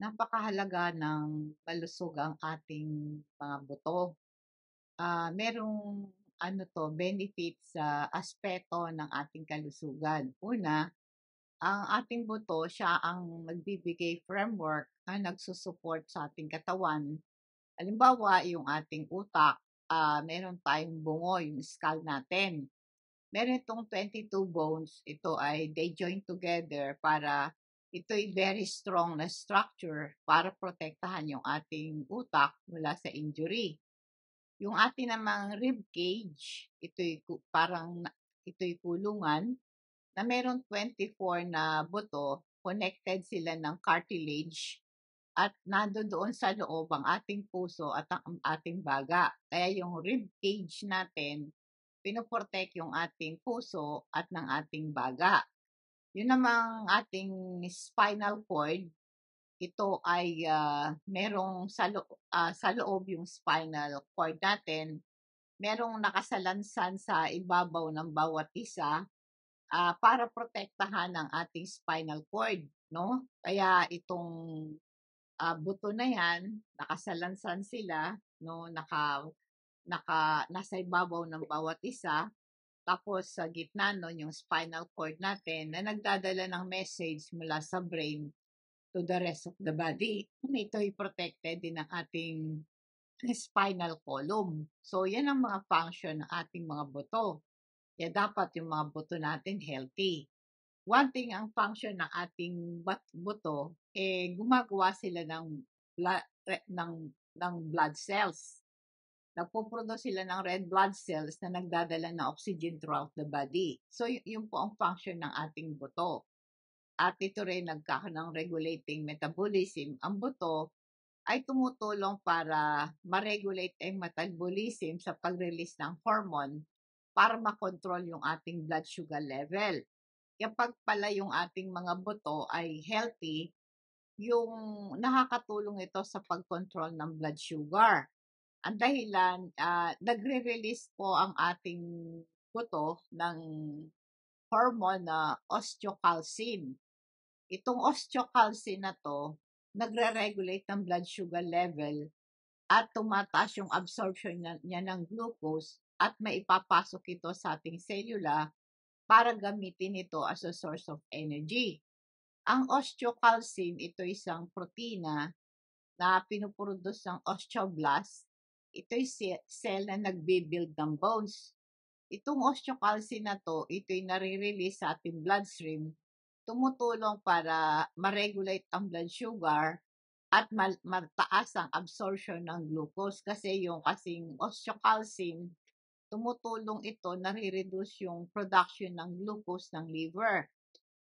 Napakahalaga ng malusog ang ating mga buto. Merong benefit sa aspeto ng ating kalusugan. Una, ang ating buto, siya ang nagbibigay framework na nagsusupport sa ating katawan. Halimbawa, yung ating utak, meron tayong bungo, yung skull natin. Meron itong 22 bones, ito ay they join together para ito'y very strong na structure para protektahan yung ating utak mula sa injury. Yung ating namang rib cage, ito'y kulungan na meron 24 na buto, connected sila ng cartilage at nandoon sa loob ang ating puso at ang ating baga. Kaya yung rib cage natin, pinoprotect yung ating puso at ng ating baga. Yun namang ating spinal cord, ito ay merong sa loob yung spinal cord natin, merong nakasalansan sa ibabaw ng bawat isa para protektahan ang ating spinal cord, no? Kaya itong buto na yan, nakasalansan sila, no? Nasa ibabaw ng bawat isa. Tapos sa gitna nun yung spinal cord natin na nagdadala ng message mula sa brain to the rest of the body. Ito'y protected din ng ating spinal column. So yan ang mga function ng ating mga buto. Kaya dapat yung mga buto natin healthy. One thing ang function ng ating buto, gumagawa sila ng blood cells. Nagpo-produce sila ng red blood cells na nagdadala ng oxygen throughout the body. So, yun po ang function ng ating buto. At ito rin nagkakaroon ng regulating metabolism. Ang buto ay tumutulong para ma-regulate ang metabolism sa pag-release ng hormone para makontrol yung ating blood sugar level. Kapag pala yung ating mga buto ay healthy, yung nakakatulong ito sa pag-control ng blood sugar. Ang dahilan, nagre-release po ang ating buto ng hormone na osteocalcin. Itong osteocalcin na to, nagre-regulate ng blood sugar level at tumataas yung absorption niya ng glucose at maipapasok ito sa ating selula para gamitin ito as a source of energy. Ang osteocalcin, ito isang protina na pinuproduce ng osteoblast. Ito'y cell na nagbibuild ng bones. Itong osteocalcin na to, ito'y nare-release sa ating bloodstream, tumutulong para ma-regulate ang blood sugar at mataas ang absorption ng glucose kasi yung kasing osteocalcin, tumutulong ito, nare-reduce yung production ng glucose ng liver.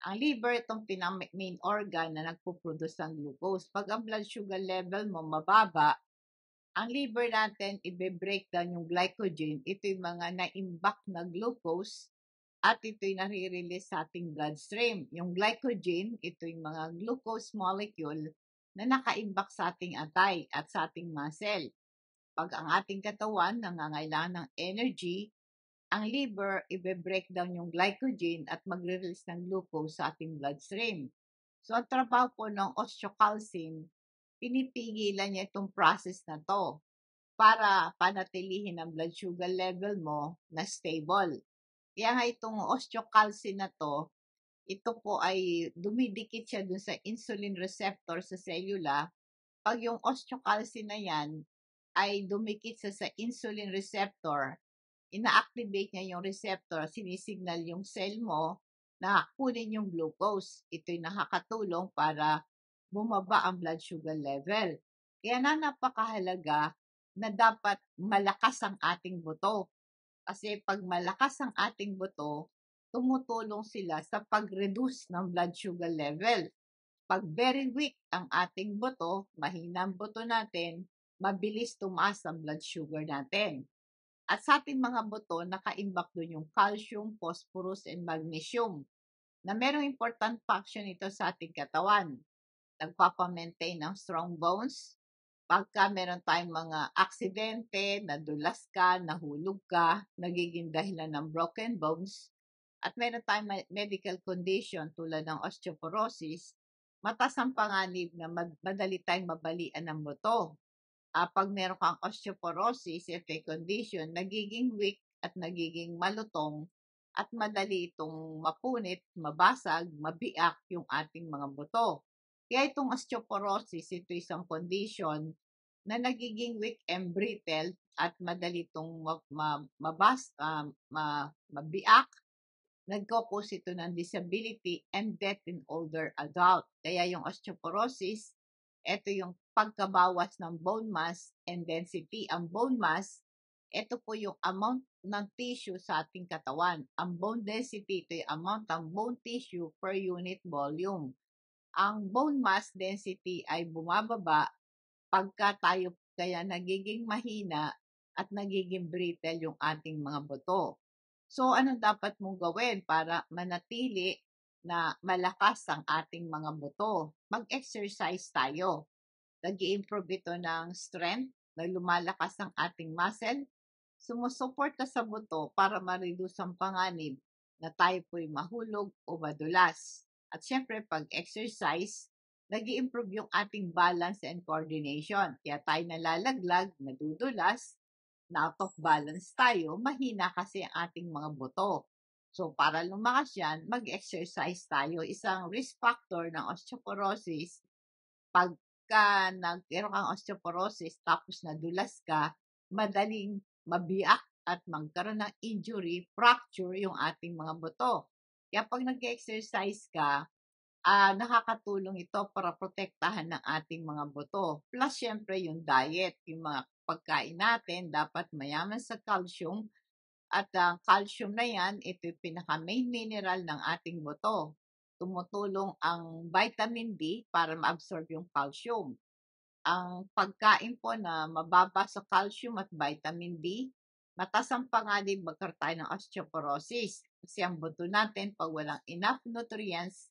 Ang liver, itong main organ na nagpo-produce ng glucose. Pag ang blood sugar level mo mababa, ang liver natin i-break down yung glycogen. Ito yung mga na-imbak na glucose at ito'y nare-release sa ating bloodstream. Yung glycogen, ito yung mga glucose molecule na nakaimbak sa ating atay at sa ating muscle. Pag ang ating katawan nangangailangan ng energy, ang liver i-break down yung glycogen at magre-release ng glucose sa ating bloodstream. So, ang trabaho po ng osteocalcin, pinipigilan niya itong process na to para panatilihin ang blood sugar level mo na stable. Kaya nga itong osteocalcin na to, ito po ay dumidikit siya dun sa insulin receptor sa selula. Pag yung osteocalcin na yan ay dumikit sa insulin receptor, ina-activate niya yung receptor, sinisignal yung cell mo na kunin yung glucose. Ito'y nakakatulong para bumaba ang blood sugar level. Kaya napakahalaga na dapat malakas ang ating buto. Kasi pag malakas ang ating buto, tumutulong sila sa pag-reduce ng blood sugar level. Pag very weak ang ating buto, mahina ang buto natin, mabilis tumaas ang blood sugar natin. At sa ating mga buto, nakaimbak doon yung calcium, phosphorus, and magnesium na merong important function ito sa ating katawan. Nagpapamaintain ng strong bones. Pagka meron tayong mga aksidente, nadulas ka, nahulog ka, nagiging dahilan ng broken bones, at meron tayong medical condition tulad ng osteoporosis, mataas ang panganib na madali tayong mabalian ng buto. Pag meron kang osteoporosis, ito yung condition, nagiging weak at nagiging malutong at madali itong mapunit, mabasag, mabiak yung ating mga buto. Kaya itong osteoporosis, ito isang condition na nagiging weak and brittle at madali itong mabiak, nagko-cause ito ng disability and death in older adult. Kaya yung osteoporosis, ito yung pagkabawas ng bone mass and density. Ang bone mass, ito po yung amount ng tissue sa ating katawan. Ang bone density, ito yung amount ng bone tissue per unit volume. Ang bone mass density ay bumababa pagka tayo kaya nagiging mahina at nagiging brittle yung ating mga buto. So, ano dapat mong gawin para manatili na malakas ang ating mga buto? Mag-exercise tayo. Nag-i-improve ito ng strength, na lumalakas ang ating muscle, sumusuporta sa buto para ma-reduce ang panganib na tayo po'y mahulog o madulas. At syempre, pag exercise, nag-i-improve yung ating balance and coordination. Kaya tayo nalalaglag, nadudulas, na out of balance tayo, mahina kasi ang ating mga buto. So, para lumakas yan, mag-exercise tayo. Isang risk factor ng osteoporosis, pagka meron kang osteoporosis tapos nadulas ka, madaling mabiyak at magkaroon ng injury, fracture yung ating mga buto. Kaya pag nag-exercise ka, nakakatulong ito para protektahan ng ating mga buto. Plus, syempre, yung diet, yung mga pagkain natin, dapat mayaman sa calcium. At ang calcium na yan, ito yung pinaka-main mineral ng ating buto. Tumutulong ang vitamin D para ma-absorb yung calcium. Ang pagkain po na mababa sa calcium at vitamin D, mataas ang panganib magkaroon tayo ng osteoporosis. Kasi ang buto natin, pag walang enough nutrients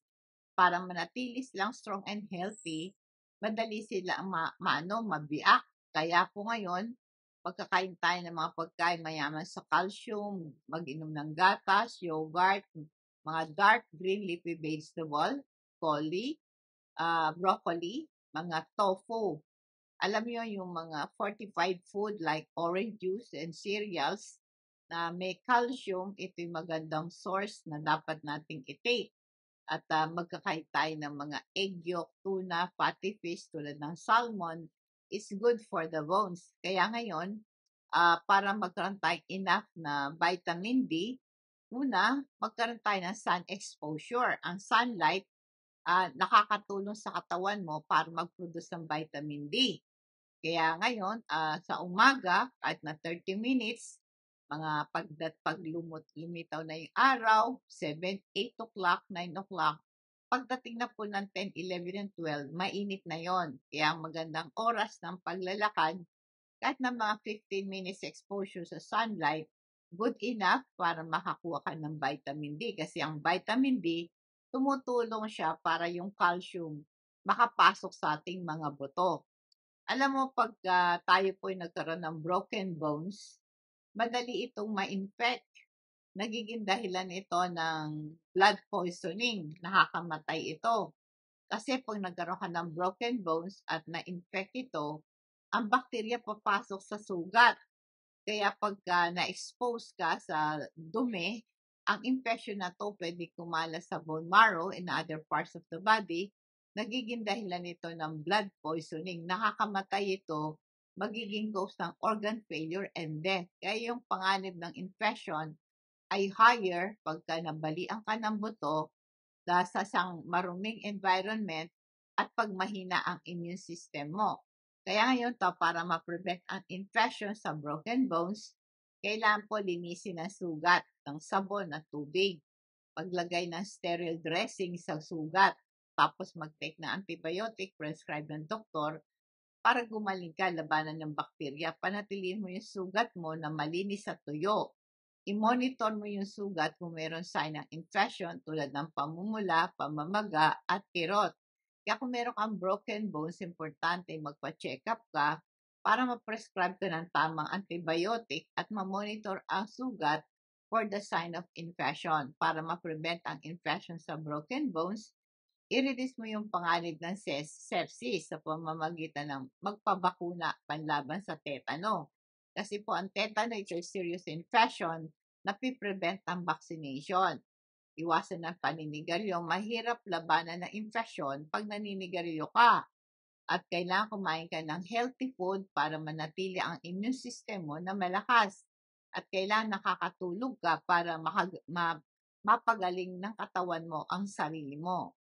para manatili silang strong and healthy, madali sila mabiak. Kaya po ngayon, pagkakain tayo ng mga pagkain mayaman sa calcium, mag-inom ng gatas, yogurt, mga dark green leafy vegetable, coli, broccoli, mga tofu. Alam niyo yung mga fortified food like orange juice and cereals na may calcium, ito yung magandang source na dapat nating i-take. At magkakain tayo ng mga egg yolk, tuna, fatty fish tulad ng salmon is good for the bones. Kaya ngayon, para magkaroon tayo enough na vitamin D, una, magkaroon tayo ng sun exposure. Ang sunlight, nakakatulong sa katawan mo para mag-produce ng vitamin D. Kaya ngayon, sa umaga, kahit na 30 minutes, mga lumitaw na yung araw, 7, 8 o'clock, 9 o'clock, pagdating na po ng 10, 11, and 12, mainit na yon. Kaya ang magandang oras ng paglalakad, kahit na mga 15 minutes exposure sa sunlight, good enough para makakuha ka ng vitamin D. Kasi ang vitamin D, tumutulong siya para yung calcium makapasok sa ating mga buto. Alam mo, pag tayo po ay nagkaroon ng broken bones, madali itong ma-infect. Nagiging dahilan ito ng blood poisoning. Nakakamatay ito. Kasi pag nagkaroon ka ng broken bones at na-infect ito, ang bakterya papasok sa sugat. Kaya pagka na-expose ka sa dumi, ang infection na to pwede kumala sa bone marrow and other parts of the body, nagiging dahilan ito ng blood poisoning. Nakakamatay ito, magiging cause ng organ failure and death. Kaya yung panganib ng infection ay higher pagka nabalian ka ng buto sa isang maruming environment at pag mahina ang immune system mo. Kaya ngayon para ma-prevent ang infection sa broken bones, kailangan po linisin ang sugat ng sabon at tubig. Paglagay ng sterile dressing sa sugat, tapos mag-take ng antibiotic prescribed ng doktor para gumaling ka labanan ng bakterya. Panatilihin mo yung sugat mo na malinis at tuyo. I-monitor mo yung sugat kung meron sign ng infection tulad ng pamumula, pamamaga, at kirot. Kaya kung meron kang broken bones, importante magpa-check up ka para ma-prescribe ka ng tamang antibiotic at ma-monitor ang sugat for the sign of infection para ma-prevent ang infection sa broken bones i-reduce mo yung panganib ng sepsis sa pamamagitan ng magpabakuna panlaban sa tetano. Kasi po ang tetano ito ay serious infection na piprevent ang vaccination. Iwasan ang paninigarilyo. Mahirap labanan ng infeksyon pag naninigarilyo ka. At kailangan kumain ka ng healthy food para manatili ang immune system mo na malakas. At kailangan nakakatulog ka para mapagaling ng katawan mo ang sarili mo.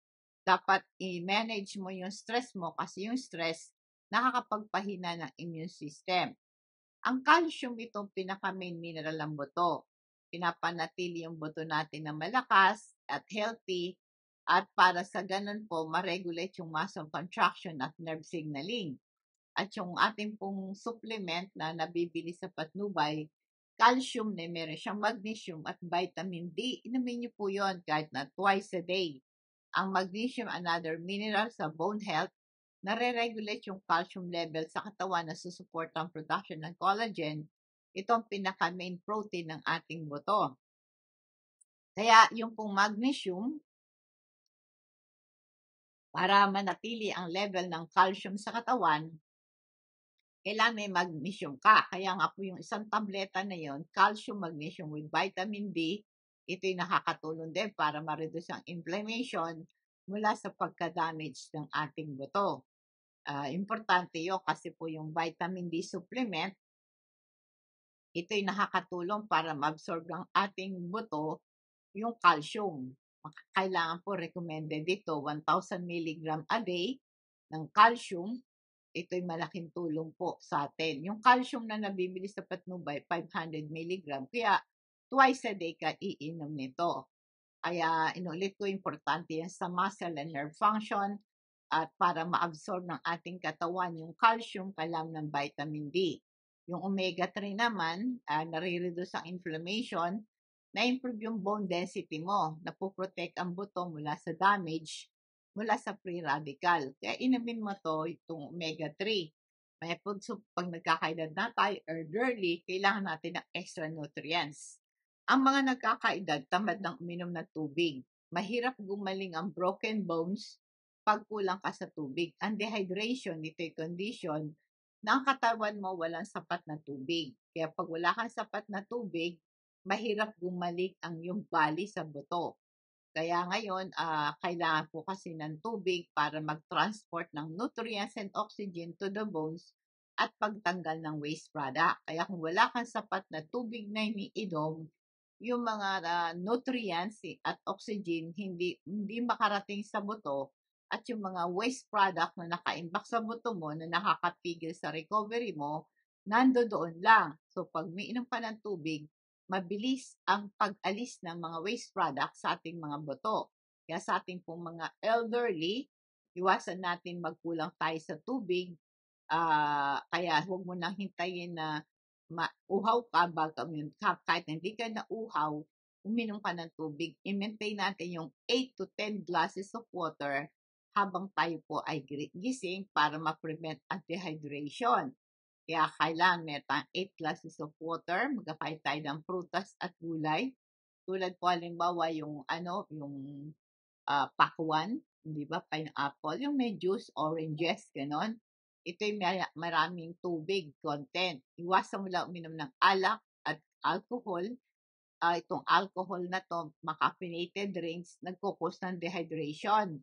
Dapat i-manage mo yung stress mo kasi yung stress nakakapagpahina ng immune system. Ang calcium itong pinaka-main mineral ng buto. Pinapanatili yung buto natin na malakas at healthy at para sa ganun po, ma-regulate yung muscle contraction at nerve signaling. At yung ating pong supplement na nabibili sa patnubay, calcium na meron siyang magnesium at vitamin D. Inumin niyo po yun kahit na twice a day. Ang magnesium, another mineral sa bone health, nare-regulate yung calcium level sa katawan na susupport ang production ng collagen. Ito ang pinaka-main protein ng ating buto. Kaya yung pong magnesium, para manatili ang level ng calcium sa katawan, kailangan may magnesium ka. Kaya nga po yung isang tableta na yon, calcium magnesium with vitamin D, ito'y nakakatulong din para ma-reduce ang inflammation mula sa pagka-damage ng ating buto. Importante yun kasi po yung vitamin D supplement, ito'y nakakatulong para ma-absorb ng ating buto yung calcium. Kailangan po recommended dito 1,000 mg a day ng calcium. Ito'y malaking tulong po sa atin. Yung calcium na nabibili sa patnubay, 500 mg. Kaya twice a day ka iinom nito. Kaya inulit ko, importante yan sa muscle and nerve function at para ma-absorb ng ating katawan yung calcium, kailangan ng vitamin D. Yung omega-3 naman, nare-reduce ang inflammation, na-improve yung bone density mo, napoprotect ang buto mula sa damage, mula sa free radical. Kaya inumin mo to, itong omega-3. May pag nagkakaedad na tayo, elderly, kailangan natin ng extra nutrients. Ang mga nagkakaedad, tamad ng uminom ng tubig. Mahirap gumaling ang broken bones pag kulang ka sa tubig. Ang dehydration, ito'y condition na ang katawan mo walang sapat na tubig. Kaya pag wala kang sapat na tubig, mahirap gumalik ang iyong bali sa buto. Kaya ngayon, kailangan po kasi ng tubig para mag-transport ng nutrients and oxygen to the bones at pagtanggal ng waste product. Kaya kung wala kang sapat na tubig na iniinom, yung mga nutrients at oxygen hindi makarating sa buto at yung mga waste product na naka-imbak sa buto mo na nakakapigil sa recovery mo, nandoon lang. So pag umiinom ka ng tubig, mabilis ang pag-alis ng mga waste product sa ating mga buto. Kaya sa ating pong mga elderly, iwasan natin magkulang tayo sa tubig. Kaya huwag mo nang hintayin na uhaw ka bago uminom ka. Kahit hindi ka na uhaw, uminom ka ng tubig. I-maintain natin yung 8 to 10 glasses of water habang tayo po ay gising para ma-prevent ang dehydration. Kaya kailangan meron tayong 8 glasses of water, magkakain tayo ng prutas at gulay. Tulad po halimbawa yung pakwan, di ba, pineapple, yung may juice, oranges, ganon. Ito'y maraming tubig content. Iwasan mo lang uminom ng alak at alcohol. Itong alcohol na to, caffeinated drinks, nagkukos ng dehydration.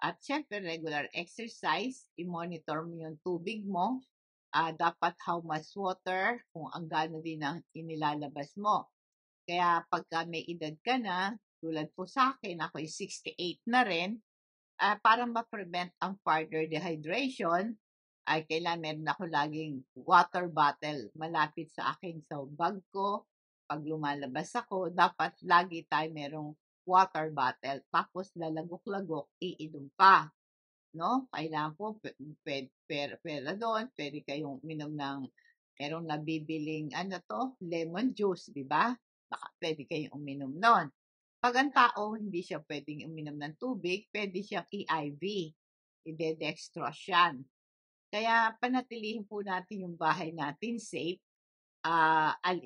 At syempre, regular exercise, i-monitor mo yung tubig mo. Dapat how much water, kung ang gano din ang inilalabas mo. Kaya pagka may edad ka na, tulad po sa akin, ako ay 68 na rin, para ma-prevent ang further dehydration, ay kailangan meron ako laging water bottle malapit sa akin sa bag ko. Pag lumalabas ako, dapat lagi tayo merong water bottle. Tapos lalagok-lagok, iinom ka. No? Kailangan po, pera doon, pwede kayong minom ng, merong nabibiling, lemon juice, di ba? Baka pwede kayong uminom nun. Pag ang tao, hindi siya pwedeng uminom ng tubig, pwede siyang i-IV. I-dextrose yan. Kaya panatilihin po natin yung bahay natin safe.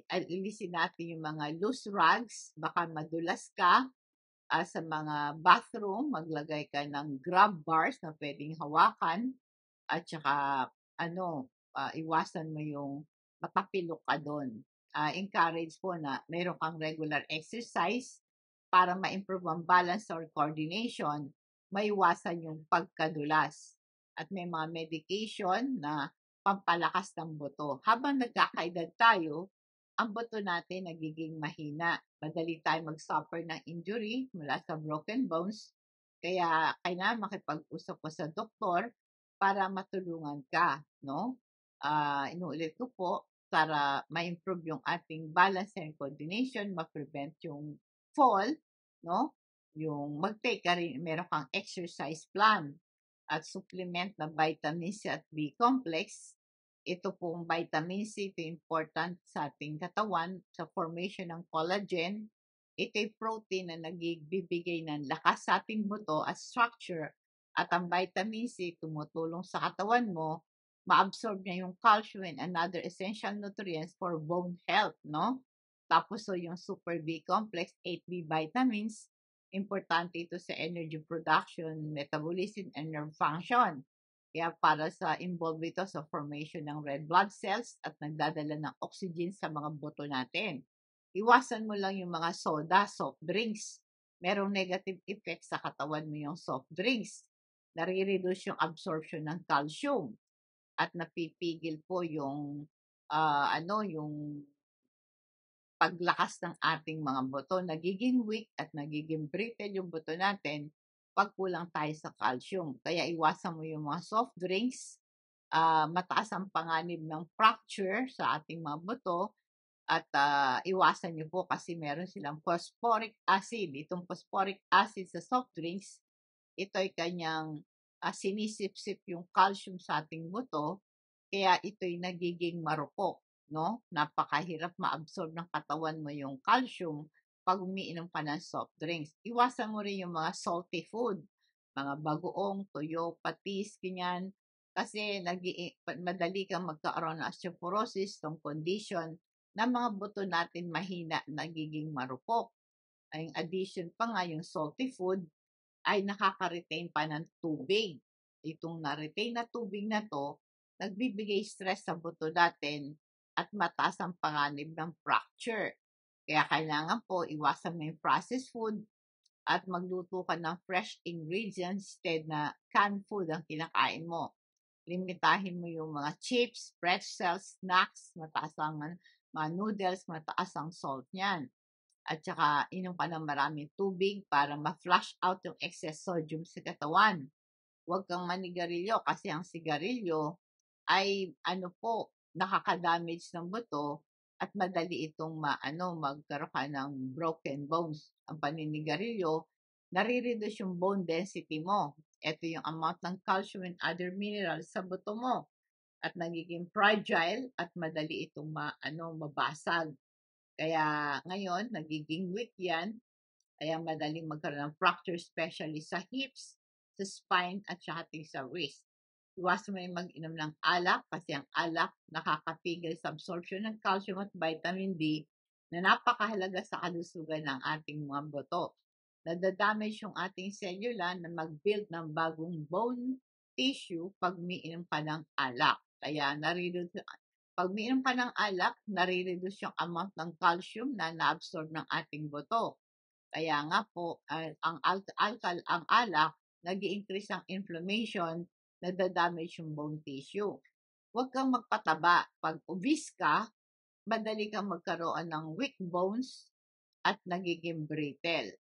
Alisin natin yung mga loose rugs, baka madulas ka. sa mga bathroom, maglagay ka ng grab bars na pwedeng hawakan at saka iwasan mo yung matapilok ka do'n. Encourage po na meron kang regular exercise para ma-improve ang balance or coordination, maiwasan yung pagkadulas. At may mga medication na pampalakas ng buto. Habang nagkakaedad tayo, ang buto natin nagiging mahina. Madali tayong mag-suffer ng injury mula sa broken bones. Kaya kailangan makipag-usap ko sa doktor para matulungan ka, no? Inuulit ko po, para ma-improve yung ating balance and coordination, ma-prevent yung fall, no? Yung mag-take ka rin, meron kang exercise plan at supplement na vitamin C at B complex. Ito pong vitamin C, ito important sa ating katawan sa formation ng collagen. Ito ay protein na nagbibigay ng lakas sa ating buto at structure. At ang vitamin C tumutulong sa katawan mo, ma-absorb niya yung calcium and another essential nutrients for bone health, no? Tapos yung Super B complex, 8B vitamins, importante ito sa energy production, metabolism, and nerve function. Kaya para sa involved ito sa formation ng red blood cells at nagdadala ng oxygen sa mga buto natin. Iwasan mo lang yung mga soda, soft drinks. Merong negative effect sa katawan mo yung soft drinks. Nare-reduce yung absorption ng calcium at napipigil po yung yung paglakas ng ating mga buto. Nagiging weak at nagiging brittle yung buto natin pag kulang tayo sa calcium. Kaya iwasan mo yung mga soft drinks, mataas ang panganib ng fracture sa ating mga buto, at iwasan niyo po kasi meron silang phosphoric acid. Itong phosphoric acid sa soft drinks, ito ay kanyang sinisip-sip yung calcium sa ating buto, kaya ito'y nagiging marupok, no? Napakahirap ma-absorb ng katawan mo yung calcium pag umiinom ka ng soft drinks. Iwasan mo rin yung mga salty food, mga bagoong, tuyo, patis, ganyan. Kasi madali kang magkaroon ng osteoporosis, tong condition na mga buto natin mahina, nagiging marupok. Ay, addition pa nga yung salty food ay nakaka-retain pa ng tubig. Itong na-retain na tubig na to, nagbibigay stress sa buto natin at mataas ang panganib ng fracture. Kaya kailangan po iwasan mo yung processed food at magluto ka ng fresh ingredients instead na canned food ang kinakain mo. Limitahin mo yung mga chips, pretzels, snacks, mataas ang mga noodles, mataas ang salt niyan. At saka inom ka ng maraming tubig para ma-flush out yung excess sodium sa katawan. Huwag kang manigarilyo kasi ang sigarilyo ay nakaka-damage ng buto at madali itong magkaroon ka ng broken bones. Ang paninigarilyo, nare-reduce yung bone density mo. Ito yung amount ng calcium and other minerals sa buto mo at nagiging fragile at madali itong mabasag. Kaya ngayon, nagiging weak yan. Kaya madaling magkaroon ng fracture, especially sa hips, sa spine, at saka sa wrist. Iwasan mo yung mag-inom ng alak kasi ang alak nakakapigil sa absorption ng calcium at vitamin D na napakahalaga sa kalusugan ng ating mga buto. Nadadamage yung ating cellula na mag-build ng bagong bone tissue pag umiinom ka ng alak. Kaya pag umiinom ka ng alak, nare-reduce yung amount ng calcium na na-absorb ng ating buto. Kaya nga po, ang alak, nag-i-increase ang inflammation, nadadamage yung bone tissue. Huwag kang magpataba. Pag obese ka, madali kang magkaroon ng weak bones at nagiging brittle.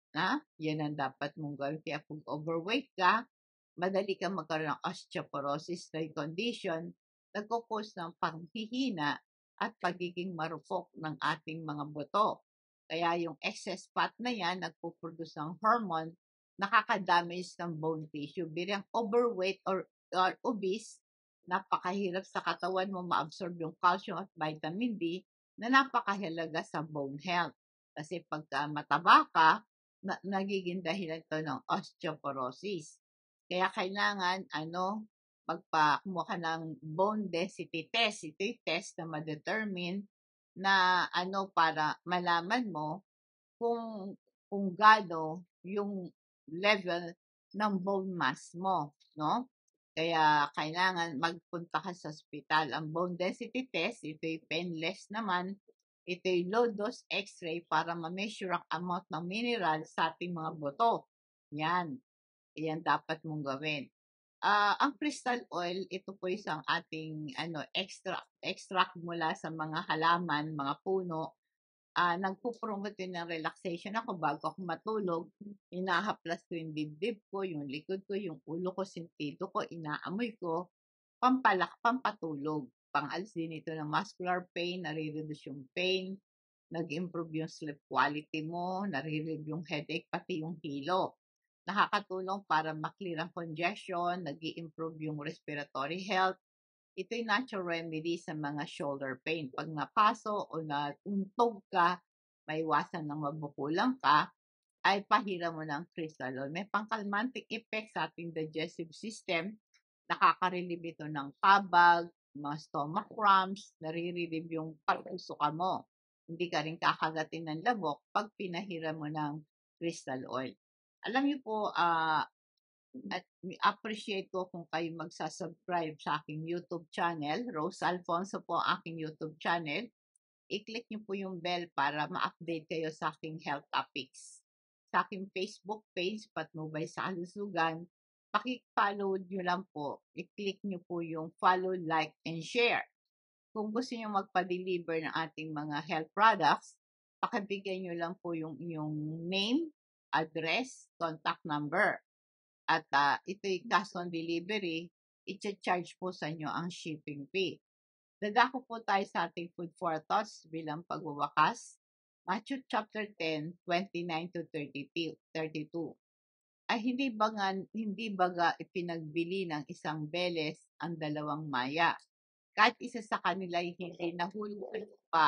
Yan ang dapat mong gawin. Kaya kung overweight ka, madali kang magkaroon ng osteoporosis condition, nagkukos ng panghihina at pagiging marupok ng ating mga buto. Kaya yung excess fat na yan, nagpuproduce ng hormone, nakaka-damage ng bone tissue. Bilang overweight or obese, napakahirap sa katawan mo ma-absorb yung calcium at vitamin D na napakahalaga sa bone health. Kasi pagka mataba ka, nagiging dahilan ito ng osteoporosis. Kaya kailangan, kumuha ka ng bone density test. Ito yung test na ma-determine na para malaman mo kung kung gaano yung level ng bone mass mo, no? Kaya kailangan magpunta ka sa ospital. Ang bone density test, ito'y painless naman. Ito'y low dose x-ray para ma-measure ang amount ng mineral sa ating mga buto. Yan. Yan dapat mong gawin. Ang crystal oil, ito po isang ating extract mula sa mga halaman, mga puno. Nagpo-promote yun ng relaxation ako bago ako matulog. Inahaplas ko yung dibdib ko, yung likod ko, yung ulo ko, sentido ko, inaamoy ko, pampatulog. Pang-alis din ito ng muscular pain, nare-reduce yung pain, nag-improve yung sleep quality mo, nare-relieve yung headache, pati yung hilo. Nakakatulong para maklear ang congestion, nag improve yung respiratory health. Ito'y natural remedy sa mga shoulder pain. Pag napaso o nauntog ka, maiwasan ng mabukulang ka, ay pahiram mo ng crystal oil. May pangkalmantic effect sa ating digestive system. Nakaka-relieve ito ng kabag, mga stomach cramps, nare-relieve yung pagsusuka mo. Hindi ka rin kakagatin ng labok pag pinahiram mo ng crystal oil. Alam niyo po, at appreciate ko kung kayo magsasubscribe sa aking YouTube channel. Rose Alfonso po ang aking YouTube channel. I-click niyo po yung bell para ma-update kayo sa aking health topics. Sa aking Facebook page, Patnubay sa Kalusugan, paki-follow niyo lang po. I-click niyo po yung follow, like, and share. Kung gusto niyo magpa-deliver ng ating mga health products, pakibigay niyo lang po yung inyong name, address, contact number. At ito'y cash on delivery, i-charge po sa inyo ang shipping fee. Dadako po tayo sa ating food for thoughts bilang pagwawakas. Matthew chapter 10, 29 to 32. Ay hindi baga ipinagbili ng isang beles ang dalawang maya. Kahit isa sa kanila ay hindi nahulog sa lupa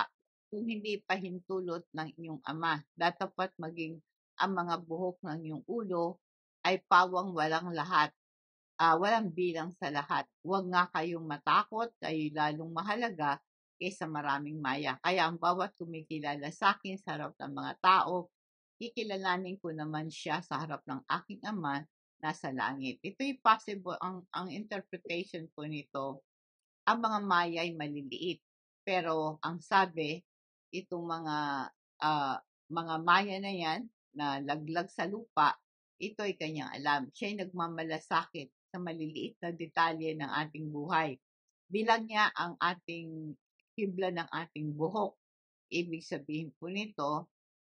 kung hindi pa hintulot ng inyong ama. Datapat maging ang mga buhok ng inyong ulo ay pawang walang bilang sa lahat. Huwag nga kayong matakot, kayo lalong mahalaga kaysa maraming maya. Kaya ang bawat kumikilala sa akin sa harap ng mga tao, kikilalanin ko naman siya sa harap ng aking ama na sa langit. Ito'y possible, ang interpretation po nito, ang mga maya ay maliliit. Pero ang sabi, itong mga maya na yan, na laglag sa lupa, ito ay kanyang alam. Siya ay nagmamalasakit sa maliliit na detalye ng ating buhay. Bilang niya ang ating hibla ng ating buhok. Ibig sabihin po nito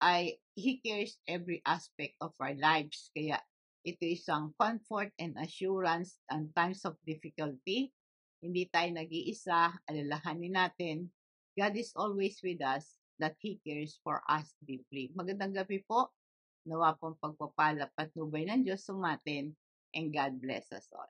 ay He cares every aspect of our lives. Kaya ito isang comfort and assurance in times of difficulty. Hindi tayo nag-iisa, alalahanin natin. God is always with us, that He cares for us deeply. Magandang gabi po. Nawa pong pagpapala patnubay ng Diyos sumatin, and God bless us all.